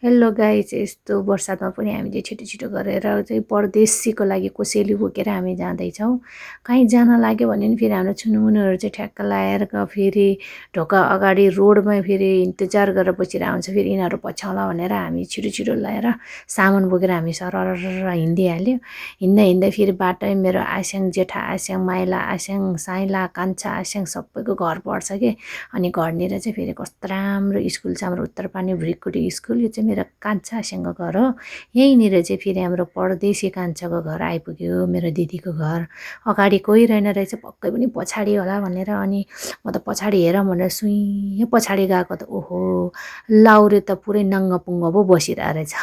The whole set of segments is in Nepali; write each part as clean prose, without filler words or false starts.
हेलो गाइस, यस्तो बर्सातमा पनि हामीले छिटो छिटो गरेर चाहिँ परदेशीको लागि कोसेली बोकेर हामी जाँदैछौँ। कहीँ जान लाग्यो भने नि फेरि हाम्रो छुनुमुनुहरू चाहिँ ठ्याक्क लाएर फेरि ढोका अगाडि रोडमै फेरि इन्तजार गरेर बसिरहेको हुन्छ। फेरि यिनीहरू पछ्याउला भनेर हामी छिटो छिटो लाएर सामान बोकेर हामी सरर हिँडिहाल्यो। हिँड्दै हिँड्दै फेरि बाटै मेरो आस्याङ जेठा आस्याङ माइला आस्याङ साइला कान्छा आस्याङ सबैको घर पर्छ कि। अनि घरनिर चाहिँ फेरि कस्तो राम्रो स्कुल छ हाम्रो उत्तरपानी भ्रिकुटी स्कुल। यो चाहिँ मेरो कान्छा आस्याङको घर हो। यहीँनिर चाहिँ फेरि हाम्रो परदेशी कान्छाको घर आइपुग्यो, मेरो दिदीको घर। अगाडि कोही रहेन रहेछ, पक्कै पनि पछाडि होला भनेर अनि म त पछाडि हेरौँ भनेर सुइँ पछाडि गएको त ओहो, लाउरे त पुरै नङ्गपुङ्ग पो बसिरहेको रहेछ।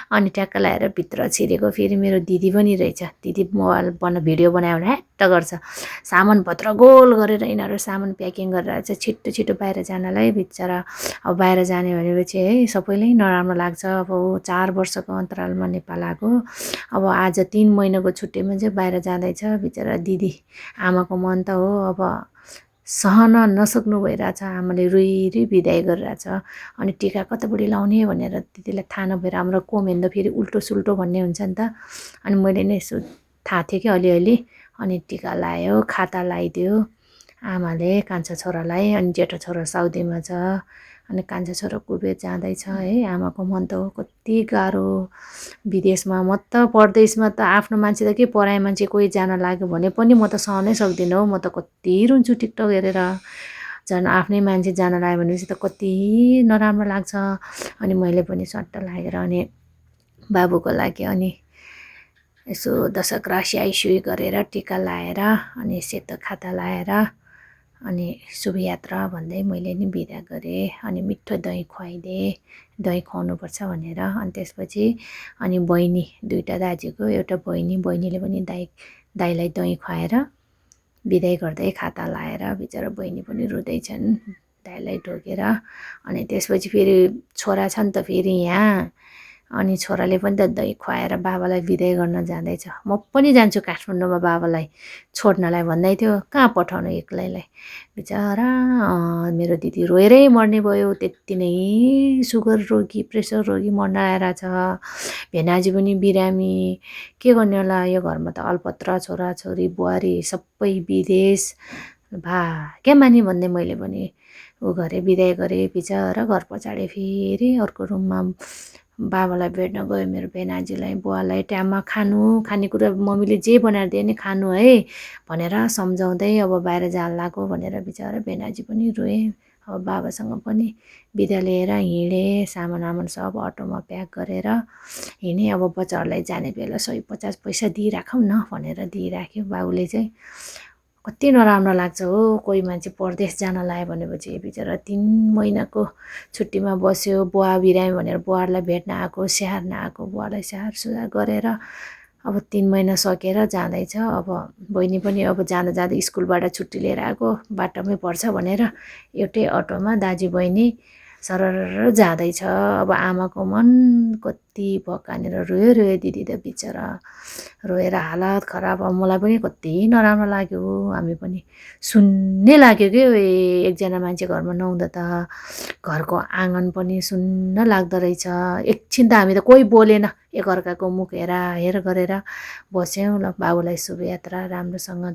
अनि ट्याक्क लगाएर भित्र छिरेको फेरि मेरो दिदी पनि रहेछ। दिदी मोबाइल भिडियो बनायो भने ह्याट्ट गर्छ। सामान पत्र गोल गरेर यिनीहरू सामान प्याकिङ गरेर चाहिँ छिट्टो छिटो बाहिर जानलाई बिचरा। अब बाहिर जाने भनेपछि है सबैलाई नराम्रो लाग्छ। अब 4 वर्षको अन्तरालमा नेपाल आएको, अब आज 3 महिनाको छुट्टीमा चाहिँ बाहिर जाँदैछ बिचरा दिदी। आमाको मन त हो अब सहन नसक्नु भइरहेछ। आमाले रुई रुई बिदाई गरिरहेछ। अनि टिका कतापट्टि लाउने भनेर दिदीलाई थाहा नभएर हाम्रो कोमेन्द फेरि उल्टो सुल्टो भन्ने हुन्छ नि त। अनि मैले नै यसो थाहा थियो कि अलिअलि, अनि टिका लायो, खाता लगाइदियो आमाले कान्छा छोरालाई। अनि जेठो छोरा साउदीमा छ, अनि कान्छा छोरा कुवेत जाँदैछ है। आमाको मन त हो कति गाह्रो विदेशमा। म त परदेशमा त आफ्नो मान्छे त के पराई मान्छे कोही जान लाग्यो भने पनि म त सहनै सक्दिनँ हो। म त कति रुन्छु टिकटक हेरेर। झन् आफ्नै मान्छे जान लाग्यो भनेपछि त कति नराम्रो लाग्छ। अनि मैले पनि सट्ट लागेर अनि बाबुको लागि अनि यसो दशग्रा स्याहाइ गरेर टिका लाएर अनि सेतो खाता लाएर अनि शुभयात्रा भन्दै मैले नि बिदा गरेँ। अनि मिठो दही खुवाइदिएँ, दही खुवाउनुपर्छ भनेर। अनि त्यसपछि अनि बहिनी, दुईवटा दाजुको एउटा बहिनीले पनि दाइलाई दही खुवाएर बिदाई गर्दै खाता लाएर बिचरा बहिनी पनि रुँदैछन् दाइलाई ढोगेर। अनि त्यसपछि फेरि छोरा छ नि त फेरि यहाँ, अनि छोराले पनि त दही खुवाएर बाबालाई बिदाई गर्न जाँदैछ। म पनि जान्छु काठमाडौँमा बाबालाई छोड्नलाई भन्दै थियो, कहाँ पठाउनु एक्लैलाई। बिचरा मेरो दिदी रोएरै मर्ने भयो। त्यति नै सुगर रोगी प्रेसर रोगी मर्न आइरहेछ। भेनाजी पनि बिरामी, के गर्ने होला। यो घरमा त अलपत्र छोराछोरी बुहारी सबै विदेश। भाग्यमानी भन्दै मैले पनि ऊ गरेँ, बिदाई गरेँ। बिचरा घर पछाडि फेरि अर्को रुममा बाबालाई भेट्न गयो मेरो भेनाजीलाई बुवालाई। टाइममा खानेकुरा मम्मीले जे बनाएर दिए नि खानु है भनेर सम्झाउँदै अब बाहिर जान लाग्यो भनेर बिचरा भेनाजी पनि रोए। अब बाबासँग पनि बिदा लिएर हिँडेँ। सामान सब अटोमा प्याक गरेर हिँडेँ। अब बच्चाहरूलाई जाने बेला 150 पैसा दिइराखौँ न भनेर दिइराख्यो बाबुले चाहिँ। कति नराम्रो लाग्छ हो कोही मान्छे परदेश जान लाग्यो भनेपछि। बिचरा 3 महिनाको छुट्टीमा बस्यो। बुवा बिरामी भनेर बुवालाई भेट्न आएको, स्याहार्न आएको, बुवालाई स्याहार सुसार गरेर अब 3 महिना सकेर जाँदैछ। अब बहिनी पनि अब जाँदा जाँदै स्कुलबाट छुट्टी लिएर आएको, बाटोमै पर्छ भनेर एउटै अटोमा दाजु बहिनी सरर जाँदैछ। अब आमाको मन कति भकानेर रोयो दिदी त बिचरा रोएर हालत खराब। अब मलाई पनि कति नराम्रो लाग्यो। हामी पनि सुन्नै लाग्यो कि एकजना मान्छे घरमा नहुँदा त घरको आँगन पनि सुन्न लाग्दो रहेछ। एकछिन त हामी त कोही बोलेन, एकअर्काको मुख हेर गरेर बस्यौँ। ल बाबुलाई शुभयात्रा राम्रोसँग